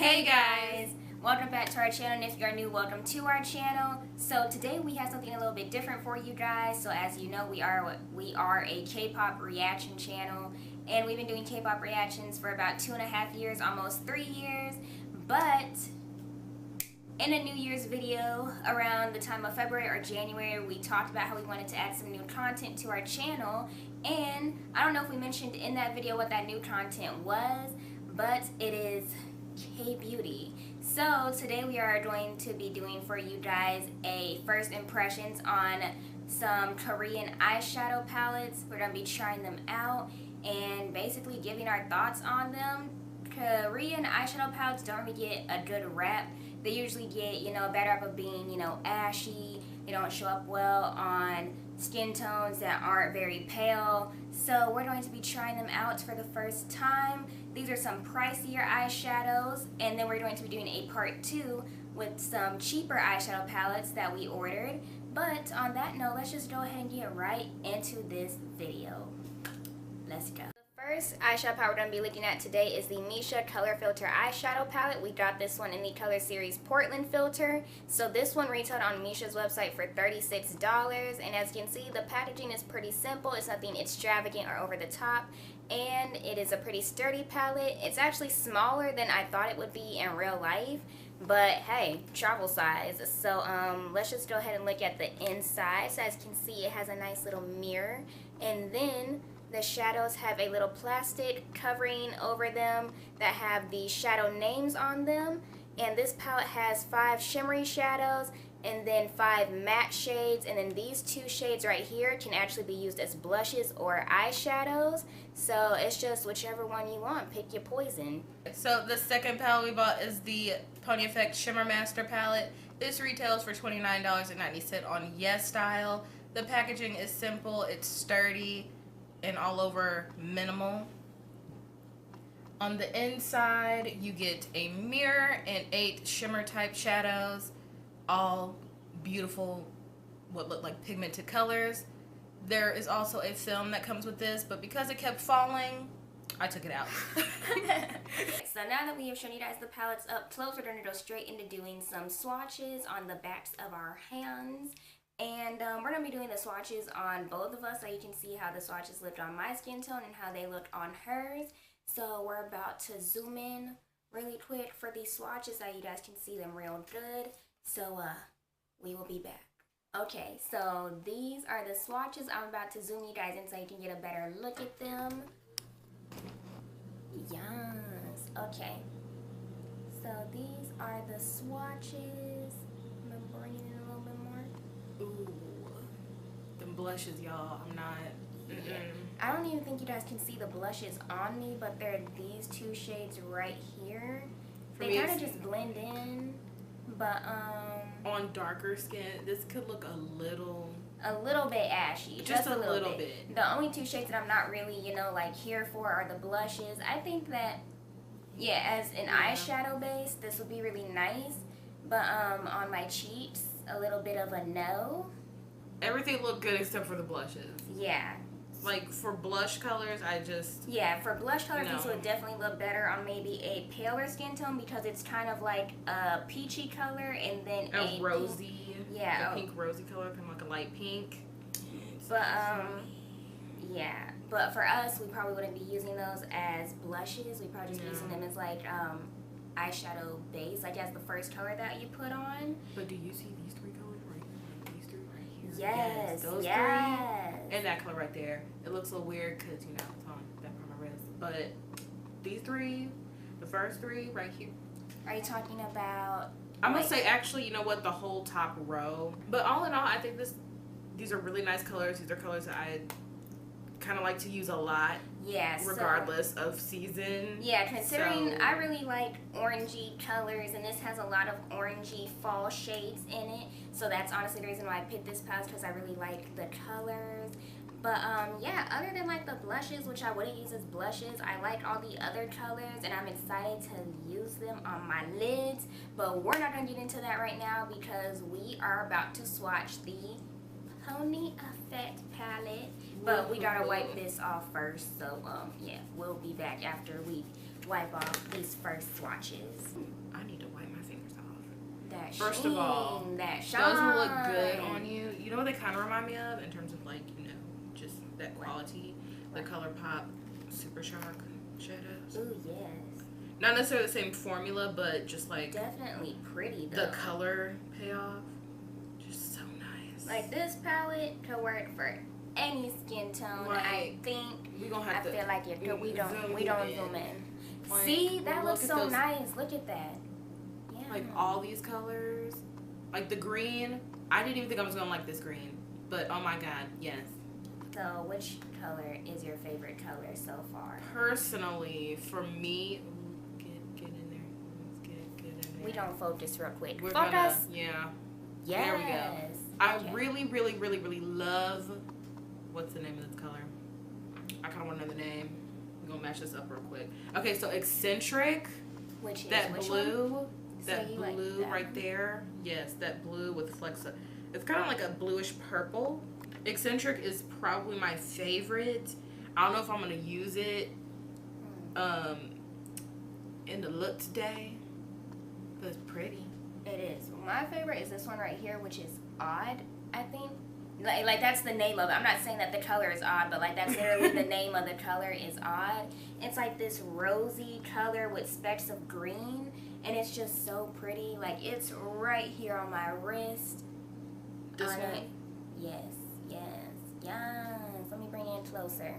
Hey guys, welcome back to our channel, and if you're new, welcome to our channel. So today we have something a little bit different for you guys. So as you know, we are a K-pop reaction channel, and we've been doing K-pop reactions for about 2.5 years, almost 3 years. But in a New Year's video around the time of February or January, we talked about how we wanted to add some new content to our channel, and I don't know if we mentioned in that video what that new content was, but it is K-beauty. So today we are going to be doing for you guys a first impressions on some Korean eyeshadow palettes. We're going to be trying them out and basically giving our thoughts on them. Korean eyeshadow palettes don't really get a good rap. They usually get, a bad rap of being, ashy. They don't show up well on skin tones that aren't very pale. So we're going to be trying them out for the first time. These are some pricier eyeshadows, and then we're going to be doing a part 2 with some cheaper eyeshadow palettes that we ordered. But on that note, let's just go ahead and get right into this video. Let's go. The first eyeshadow palette we're going to be looking at today is the Missha Color Filter eyeshadow palette. We got this one in the color series Portland filter. So this one retailed on Missha's website for $36, and as you can see, the packaging is pretty simple. It's nothing extravagant or over the top, and it is a pretty sturdy palette. It's actually smaller than I thought it would be in real life, but hey, travel size. So let's just go ahead and look at the inside. So as you can see, it has a nice little mirror, and then the shadows have a little plastic covering over them that have the shadow names on them. And this palette has 5 shimmery shadows and then 5 matte shades, and then these 2 shades right here can actually be used as blushes or eyeshadows. So it's just whichever one you want, pick your poison. So the second palette we bought is the Pony Effect Shimmer Master palette. This retails for $29.90 on Yes Style. The packaging is simple, it's sturdy, and all over minimal. On the inside, you get a mirror and 8 shimmer type shadows, all beautiful, what look like pigmented colors. There is also a film that comes with this, but because it kept falling, I took it out. So now that we have shown you guys the palettes up close, we're going to go straight into doing some swatches on the backs of our hands. And we're going to be doing the swatches on both of us, so you can see how the swatches look on my skin tone and how they look on hers. So we're about to zoom in really quick for these swatches so you guys can see them real good. So we will be back. Okay, so these are the swatches. I'm about to zoom you guys in so you can get a better look at them. Yes, okay. So these are the swatches. I'm going to bring it in a little bit more. Ooh, them blushes, y'all. I'm not. Yeah. I don't even think you guys can see the blushes on me, but they're these 2 shades right here. They kind of just blend in, but on darker skin, this could look a little bit ashy. Just a little bit. The only 2 shades that I'm not really, like here for are the blushes. I think that, yeah, as an eyeshadow base, this would be really nice, but on my cheeks, a little bit of a no. Everything looked good except for the blushes. Yeah. Like for blush colors, yeah, for blush colors, these would definitely look better on maybe a paler skin tone because it's kind of like a peachy color and then a rosy, pink, yeah, a pink rosy color, kind of like a light pink. But yeah, but for us, we probably wouldn't be using those as blushes. We probably just be using them as like eyeshadow base, like as the first color that you put on. But do you see these 3 colors right here? These 3 right here. Yes, those 3 and that color right there. It looks a little weird because it's on that part of my wrist. But these 3, the first 3 right here. Are you talking about? I'm gonna say actually, you know what, the whole top row. But all in all, I think these are really nice colors. These are colors that I kind of like to use a lot. Yeah, regardless of season. Yeah, considering I really like orangey colors, and this has a lot of orangey fall shades in it. So that's honestly the reason why I picked this palette, because I really like the colors. But yeah, other than like the blushes, which I wouldn't use as blushes, I like all the other colors, and I'm excited to use them on my lids. But we're not gonna get into that right now because we are about to swatch the Pony Effect palette. But we gotta wipe this off first, so yeah, we'll be back after we wipe off these first swatches. I need to wipe my fingers off. That First sheen, of all, that shine. doesn't look good on you. You know what they kind of remind me of in terms of like, you know, just that quality? The ColourPop Super Shock shadows. Ooh, yes. Not necessarily the same formula, but just like definitely pretty though. the color payoff. Just so nice. Like this palette could work for any skin tone. Like, I think we gonna have to. I feel like it could. We don't zoom in. Like, see, that looks so those, nice. Look at that. Yeah. Like all these colors, like the green. I didn't even think I was gonna like this green, but oh my god, yes. So, which color is your favorite color so far? Personally, for me, get in there. Let's get in there. We don't focus real quick. We're Focus. gonna, yeah. Yes. There we go. I really love. What's the name of this color? I kind of want to know the name. We're gonna match this up real quick. Okay, so Eccentric. Which is that which blue. one? That So blue like that right one? there. Yes, that blue with flex. It's kind of like a bluish purple. Eccentric is probably my favorite. I don't know if I'm gonna use it in the look today, but it's pretty. It is. My favorite is this one right here, which is odd, I think. Like that's the name of it. I'm not saying that the color is odd, but like that's literally the name of the color is odd. It's like this rosy color with specks of green, and it's just so pretty. Like it's right here on my wrist. This one? Yes. Let me bring it in closer.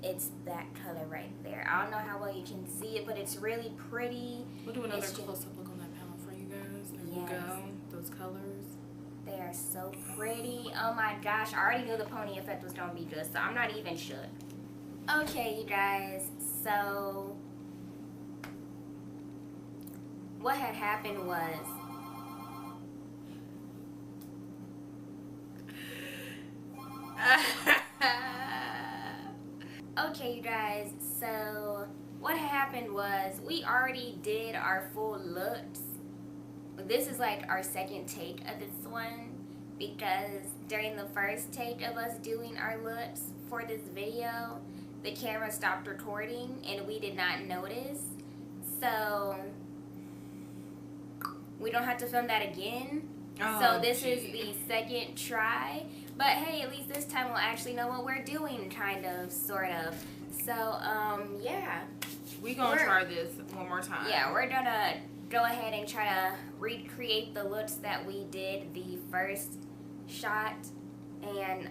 It's that color right there. I don't know how well you can see it, but it's really pretty. We'll do another close-up look on that palette for you guys. There we go. Those colors. They are so pretty. Oh my gosh, I already knew the pony effect was gonna be good, so I'm not even shook. Okay, you guys, so what had happened was okay, you guys, so what happened was we already did our full looks. This is like our second take of this one because during the first take of us doing our looks for this video, the camera stopped recording and we did not notice. So we don't have to film that again. So this is the second try. But hey, at least this time we'll actually know what we're doing, kind of, sort of. So, yeah. We gonna try this one more time. Yeah, we're gonna go ahead and try to recreate the looks that we did the first shot. And,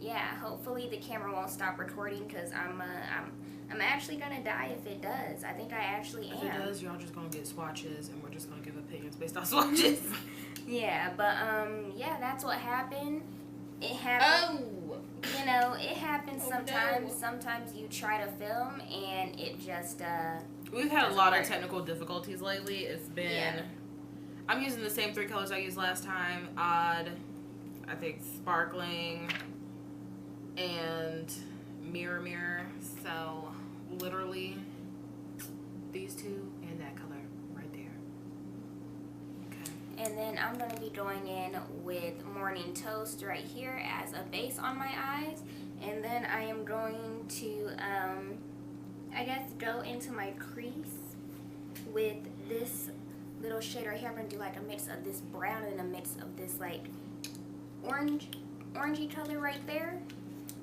yeah, hopefully the camera won't stop recording because I'm actually gonna die if it does. I think I actually am. If it does, y'all just gonna get swatches and we're just gonna give opinions based on swatches. Yeah, but yeah, that's what happened. It happened. Oh! You know, it happens sometimes. No. Sometimes you try to film and it just We've had a lot of technical difficulties lately. It's been Yeah. I'm using the same 3 colors I used last time. Odd, I think sparkling, and mirror. So literally these two and that color right there. Okay. And then I'm going to be going in with Morning Toast right here as a base on my eyes. And then I am going to, I guess, go into my crease with this little shade right here. I'm going to do like a mix of this brown and a mix of this like orangey color right there.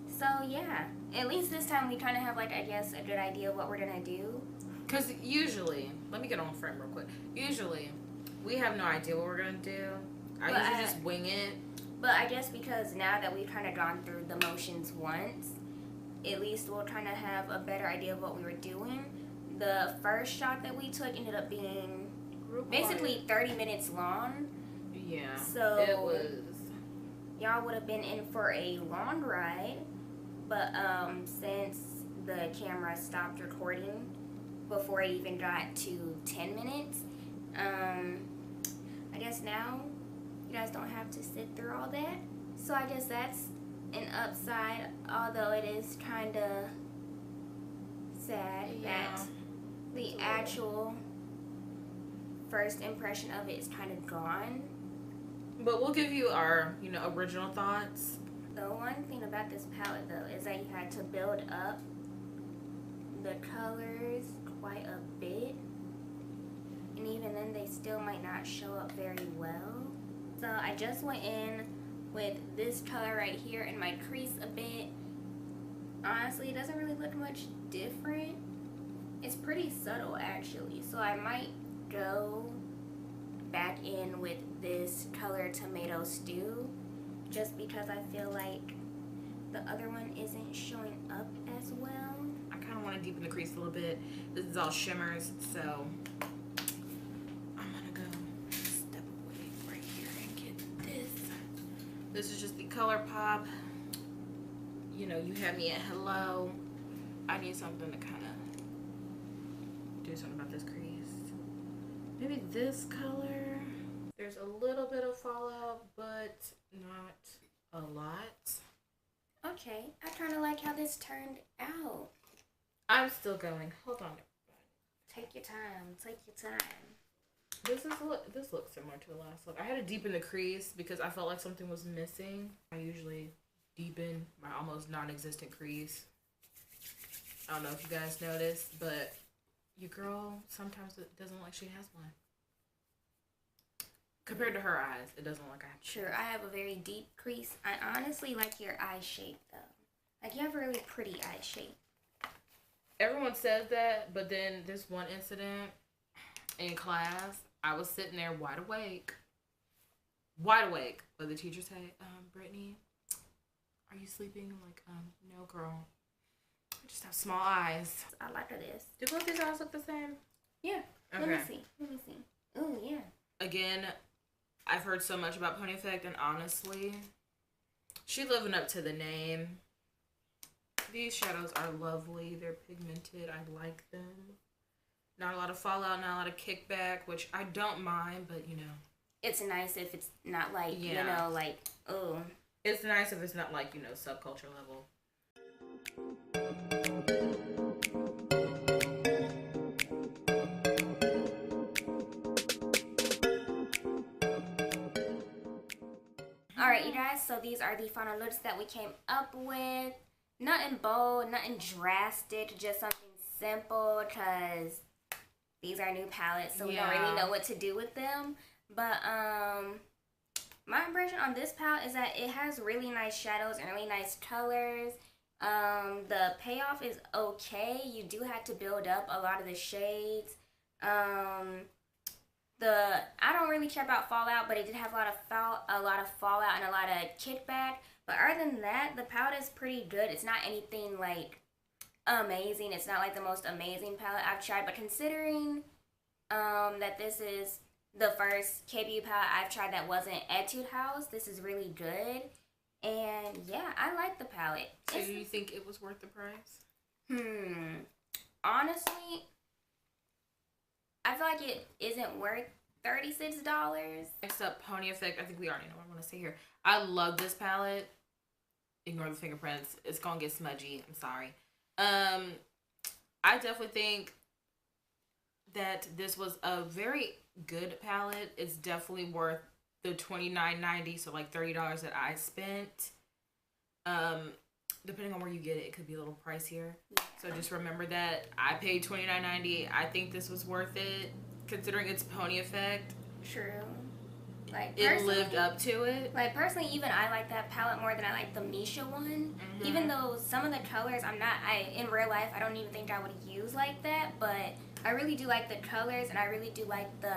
So yeah, at least this time we kind of have like, I guess, a good idea of what we're going to do. Because usually, let me get on frame real quick. Usually, we have no idea what we're going to do. I usually just wing it. But I guess because now that we've kind of gone through the motions once, at least we'll kind of have a better idea of what we were doing. The first shot that we took ended up being basically 30 minutes long. Yeah, so it was. Y'all would have been in for a long ride. But since the camera stopped recording before it even got to 10 minutes, I guess now you guys don't have to sit through all that. So I guess that's an upside, although it is kind of sad that the actual first impression of it is kind of gone. But we'll give you our, original thoughts. The one thing about this palette, though, is that you had to build up the colors quite a bit, and even then they still might not show up very well. So I just went in with this color right here in my crease a bit. Honestly, it doesn't really look much different. It's pretty subtle actually, so I might go back in with this color Tomato Stew just because I feel like the other one isn't showing up as well. I kind of want to deepen the crease a little bit. This is all shimmers, so I'm gonna go step away right here and get this. This is just the ColourPop. You know, you had me at hello. I need something to kind of do something about this crease. Maybe this color. There's a little bit of fallout, but not a lot. Okay, I kind of like how this turned out. I'm still going. Hold on. Take your time. Take your time. This looks similar to the last look. I had to deepen the crease because I felt like something was missing. I usually deepen my almost non-existent crease. I don't know if you guys noticed, but your girl sometimes it doesn't look like she has one. Compared to her eyes, it doesn't look like I have. Sure, I have a very deep crease. I honestly like your eye shape though. Like you have a really pretty eye shape. Everyone says that, but then this one incident in class, I was sitting there wide awake, but the teacher said, Brittany, are you sleeping? I'm like, no girl, I just have small eyes. I like this. Do both these eyes look the same? Yeah. Okay. Let me see. Oh yeah. Again, I've heard so much about Pony Effect, and honestly, she's living up to the name. These shadows are lovely. They're pigmented. I like them. Not a lot of fallout, not a lot of kickback, which I don't mind, but you know. It's nice if it's not like, you know, like, oh. It's nice if it's not like, you know, subculture level. Alright, you guys, so these are the final looks that we came up with. Nothing bold, nothing drastic, just something simple because these are new palettes, so we don't really know what to do with them. But my impression on this palette is that it has really nice shadows and really nice colors. The payoff is okay. You do have to build up a lot of the shades. I don't really care about fallout, but it did have a lot of fallout and a lot of kickback. But other than that, the palette is pretty good. It's not anything like amazing. It's not like the most amazing palette I've tried. But considering that this is the first KPU palette I've tried that wasn't Etude House, this is really good. And yeah, I like the palette. So do you think it was worth the price? Honestly, I feel like it isn't worth $36. Next up, Pony Effect. I think we already know what I want to say here. I love this palette. Ignore the fingerprints. It's gonna get smudgy. I'm sorry. I definitely think that this was a very good palette. It's definitely worth the $29.90, so like $30 that I spent. Depending on where you get it, it could be a little pricier. Yeah. So just remember that I paid $29.90. I think this was worth it, considering it's Pony Effect. True. Like it lived up to it. Like personally, even I like that palette more than I like the Missha one. Mm-hmm. Even though some of the colors in real life I don't even think I would use like that, but I really do like the colors, and I really do like the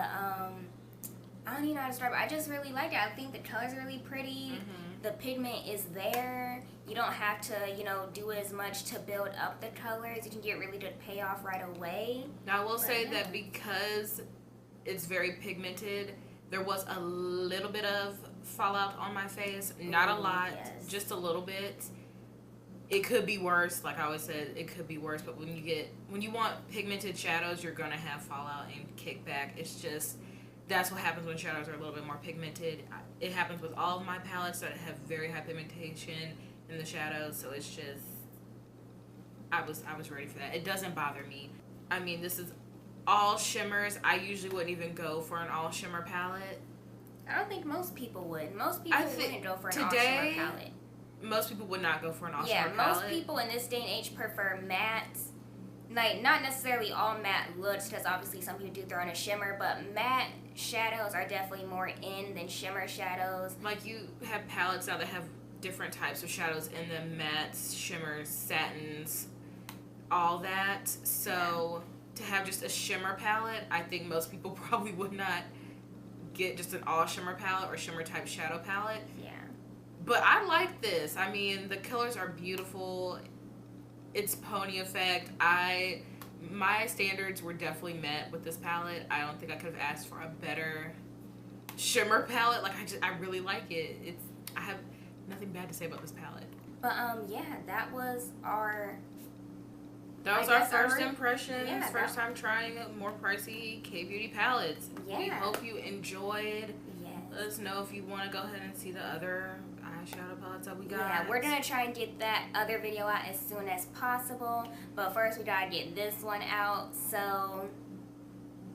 I don't even know how to describe it. I just really like it. I think the colors are really pretty. Mm-hmm. The pigment is there. You don't have to, you know, do as much to build up the colors. You can get really good payoff right away. Now I will say that because it's very pigmented, there was a little bit of fallout on my face. Not a lot, just a little bit. It could be worse. Like I always said, it could be worse. But when you want pigmented shadows, you're gonna have fallout and kickback. It's just, that's what happens when shadows are a little bit more pigmented. It happens with all of my palettes that have very high pigmentation in the shadows. So it's just, I was ready for that. It doesn't bother me. I mean, this is all shimmers. I usually wouldn't even go for an all shimmer palette. I don't think most people would. Most people wouldn't go for an all shimmer palette. Most people would not go for an all shimmer palette. Yeah, most people in this day and age prefer mattes like not necessarily all matte looks, because obviously some people do throw in a shimmer, but matte shadows are definitely more in than shimmer shadows. Like you have palettes now that have different types of shadows in them, mattes, shimmers, satins, all that. So to have just a shimmer palette, I think most people probably would not get just an all shimmer palette or shimmer type shadow palette. Yeah. But I like this. I mean, the colors are beautiful. It's pony effect. My standards were definitely met with this palette. I don't think I could have asked for a better shimmer palette. Like I really like it. I have nothing bad to say about this palette. But yeah, that was our first impressions. Yeah, first time trying more pricey K-beauty palettes. Yeah. We hope you enjoyed. Yes. Let us know if you want to go ahead and see the other eyeshadow palettes that we got. Yeah, we're gonna try and get that other video out as soon as possible, but first we gotta get this one out. So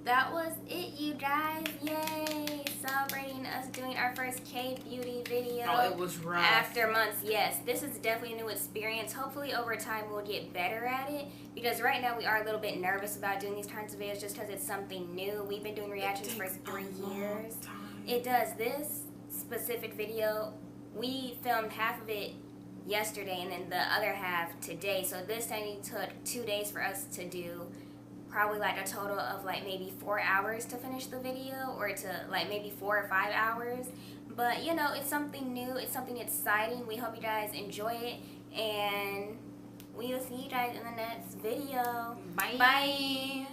that was it, you guys. Yay! Celebrating us doing our first K-beauty video. Oh, it was rough. After months, yes. This is definitely a new experience. Hopefully over time we'll get better at it, because right now we are a little bit nervous about doing these kinds of videos just because it's something new. We've been doing reactions for 3 years. It does. This specific video, we filmed half of it yesterday and then the other half today. So this thing took 2 days for us to do. Probably like a total of like maybe 4 hours to finish the video, or to like maybe 4 or 5 hours. But you know, it's something new, it's something exciting. We hope you guys enjoy it, and we will see you guys in the next video. Bye. Bye.